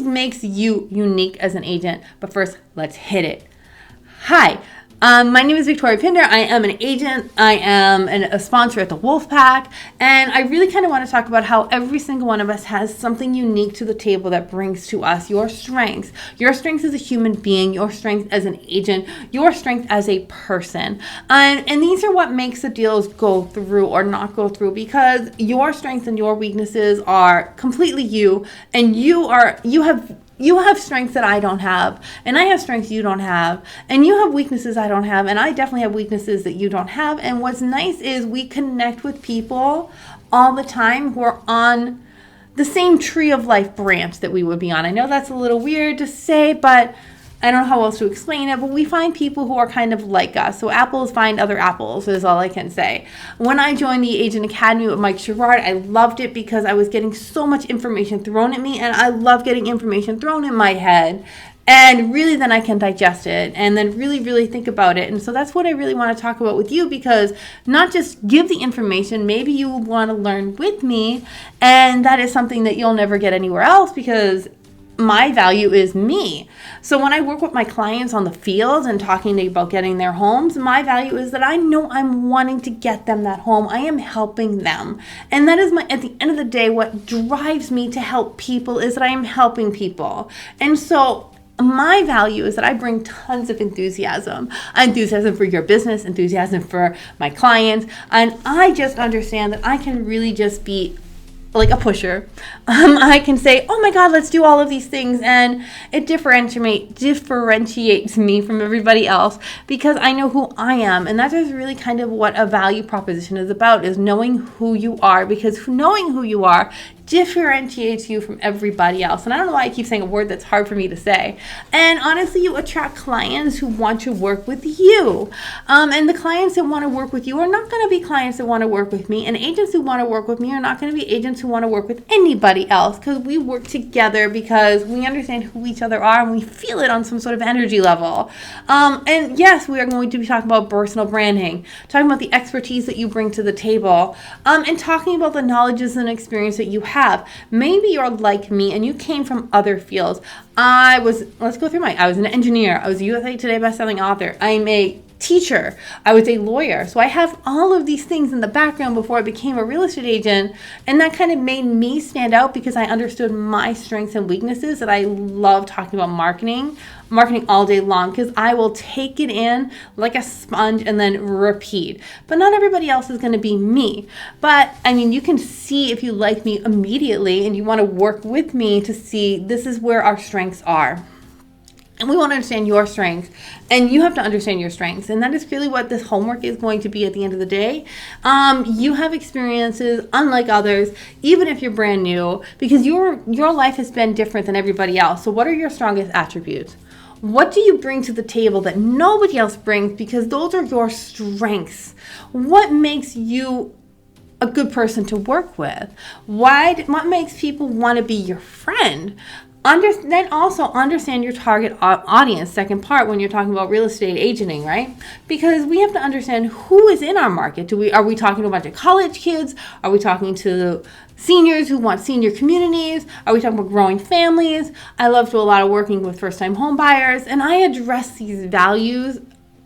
makes you unique as an agent? But first, let's hit it. Hi. My name is Victoria Pinder. I am an agent. I am a sponsor at the Wolfpack. And I really kind of want to talk about how every single one of us has something unique to the table that brings to us your strengths. Your strengths as a human being, your strength as an agent, your strength as a person. And these are what makes the deals go through or not go through, because your strengths and your weaknesses are completely you. And you have strengths that I don't have, and I have strengths you don't have, and you have weaknesses I don't have, and I definitely have weaknesses that you don't have. And what's nice is we connect with people all the time who are on the same tree of life branch that we would be on. I know that's a little weird to say, but I don't know how else to explain it, but we find people who are kind of like us. So apples find other apples is all I can say. When I joined the Agent Academy with Mike Sherrard, I loved it because I was getting so much information thrown at me, and I love getting information thrown in my head. And really then I can digest it and then really, really think about it. And so that's what I really want to talk about with you, because not just give the information, maybe you want to learn with me, and that is something that you'll never get anywhere else, because my value is me. So when I work with my clients on the field and talking about getting their homes, my value is that I know I'm wanting to get them that home. I am helping them. And that is at the end of the day, what drives me to help people is that I am helping people. And so my value is that I bring tons of enthusiasm for your business, enthusiasm for my clients. And I just understand that I can really just be like a pusher. I can say, oh my God, let's do all of these things. And it differentiates me from everybody else, because I know who I am. And that is really kind of what a value proposition is about, is knowing who you are, because knowing who you are differentiates you from everybody else. And I don't know why I keep saying a word that's hard for me to say. And honestly, you attract clients who want to work with you. And the clients that want to work with you are not going to be clients that want to work with me. And agents who want to work with me are not going to be agents who want to work with anybody else, because we work together because we understand who each other are and we feel it on some sort of energy level. And yes, we are going to be talking about personal branding, talking about the expertise that you bring to the table, and talking about the knowledges and experience that you have. Maybe you're like me and you came from other fields. I was an engineer. I was a USA Today bestselling author. I'm a teacher. I was a lawyer. So I have all of these things in the background before I became a real estate agent. And that kind of made me stand out because I understood my strengths and weaknesses, that I love talking about marketing all day long, because I will take it in like a sponge and then repeat. But not everybody else is going to be me. But I mean, you can see if you like me immediately and you want to work with me to see this is where our strengths are. And we want to understand your strengths, and you have to understand your strengths. And that is really what this homework is going to be at the end of the day. You have experiences unlike others, even if you're brand new, because your life has been different than everybody else. So what are your strongest attributes? What do you bring to the table that nobody else brings? Because those are your strengths. What makes you a good person to work with? What makes people want to be your friend? Then also understand your target audience, second part, when you're talking about real estate agenting, right? Because we have to understand who is in our market. Are we talking to a bunch of college kids? Are we talking to seniors who want senior communities? Are we talking about growing families? I love to do a lot of working with first-time home buyers, and I address these values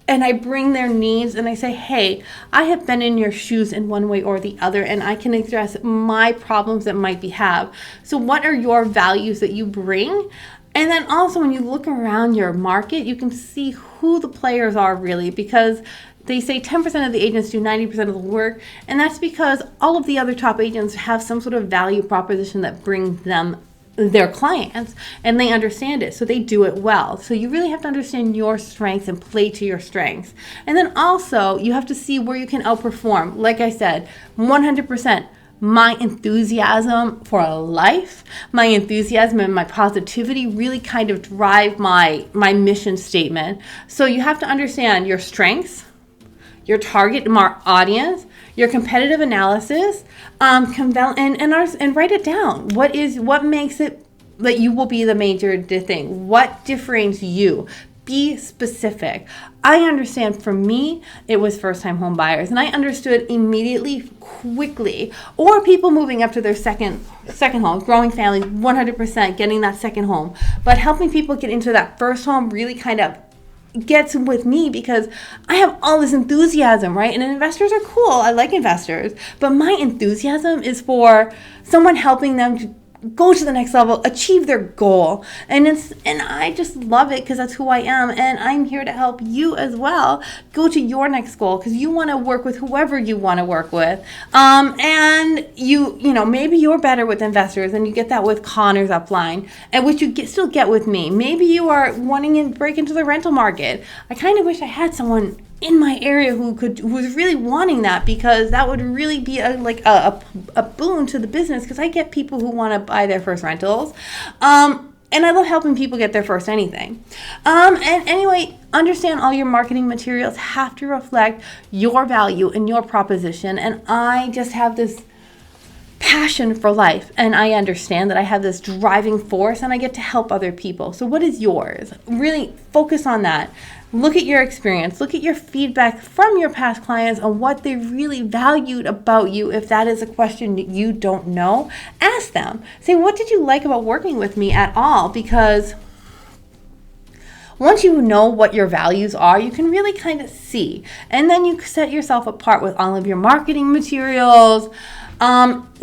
and I bring their needs and I say, hey, I have been in your shoes in one way or the other, and I can address my problems that might be have. So what are your values that you bring? And then also when you look around your market, you can see who the players are really, because they say 10% of the agents do 90% of the work. And that's because all of the other top agents have some sort of value proposition that brings them their clients, and they understand it, so they do it well. So you really have to understand your strengths and play to your strengths. And then also you have to see where you can outperform. Like I said, 100%. My enthusiasm for life, my enthusiasm and my positivity really kind of drive my mission statement. So you have to understand your strengths, your target audience, your competitive analysis, and write it down. What makes it that you will be the major thing? What differentiates you? be specific. I understand for me, it was first-time home buyers, and I understood immediately, quickly, or people moving up to their second home, growing families, 100% getting that second home. But helping people get into that first home really kind of gets with me because I have all this enthusiasm, right? And investors are cool. I like investors, but my enthusiasm is for someone helping them to go to the next level, achieve their goal. And I just love it because that's who I am. And I'm here to help you as well go to your next goal because you want to work with whoever you want to work with. And you know, maybe you're better with investors and you get that with Connor's upline, and which you still get with me. Maybe you are wanting to break into the rental market. I kind of wish I had someone in my area who was really wanting that, because that would really be a boon to the business, because I get people who want to buy their first rentals. And I love helping people get their first anything. And anyway, understand all your marketing materials have to reflect your value and your proposition. And I just have this passion for life, and I understand that I have this driving force and I get to help other people. So what is yours? Really focus on that. Look at your experience, look at your feedback from your past clients on what they really valued about you. If that is a question that you don't know, ask them. Say, what did you like about working with me at all? Because once you know what your values are, you can really kind of see. And then you set yourself apart with all of your marketing materials,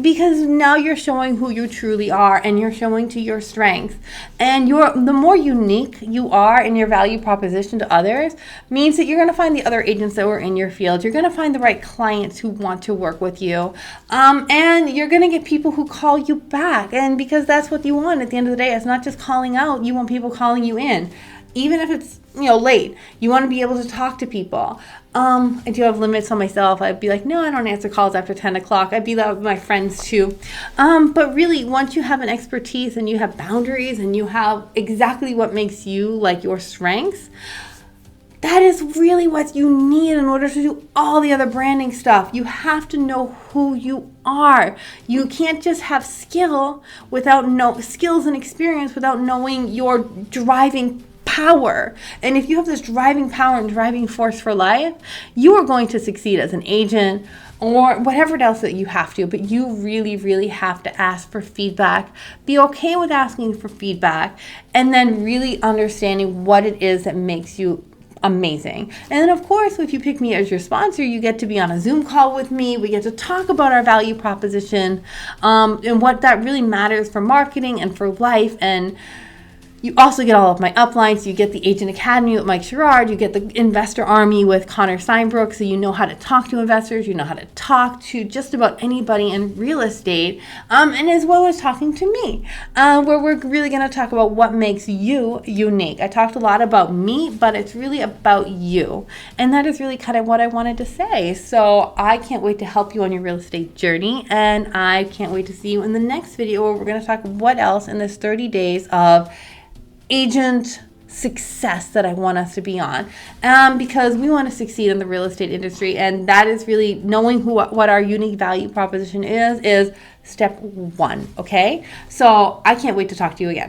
because now you're showing who you truly are, and you're showing to your strengths. And the more unique you are in your value proposition to others, means that you're going to find the other agents that were in your field. You're going to find the right clients who want to work with you. And you're going to get people who call you back. And because that's what you want at the end of the day. It's not just calling out. You want people calling you in. Even if it's, late, you want to be able to talk to people. I do have limits on myself. I'd be like, no, I don't answer calls after 10 o'clock. I'd be that with my friends too. But really, once you have an expertise and you have boundaries and you have exactly what makes you like your strengths, that is really what you need in order to do all the other branding stuff. You have to know who you are. You can't just have skills and experience without knowing your driving power. And if you have this driving power and driving force for life, you are going to succeed as an agent or whatever else that you have to. But you really, really have to ask for feedback. Be okay with asking for feedback, and then really understanding what it is that makes you amazing. And then of course, if you pick me as your sponsor, you get to be on a Zoom call with me. We get to talk about our value proposition, and what that really matters for marketing and for life. And you also get all of my uplines. You get the Agent Academy with Mike Sherrard. You get the Investor Army with Connor Steinbrook, so you know how to talk to investors. You know how to talk to just about anybody in real estate, and as well as talking to me, where we're really going to talk about what makes you unique. I talked a lot about me, but it's really about you, and that is really kind of what I wanted to say. So I can't wait to help you on your real estate journey, and I can't wait to see you in the next video where we're going to talk what else in this 30 days of agent success that I want us to be on, because we want to succeed in the real estate industry, and that is really knowing what our unique value proposition is step one. Okay, so I can't wait to talk to you again.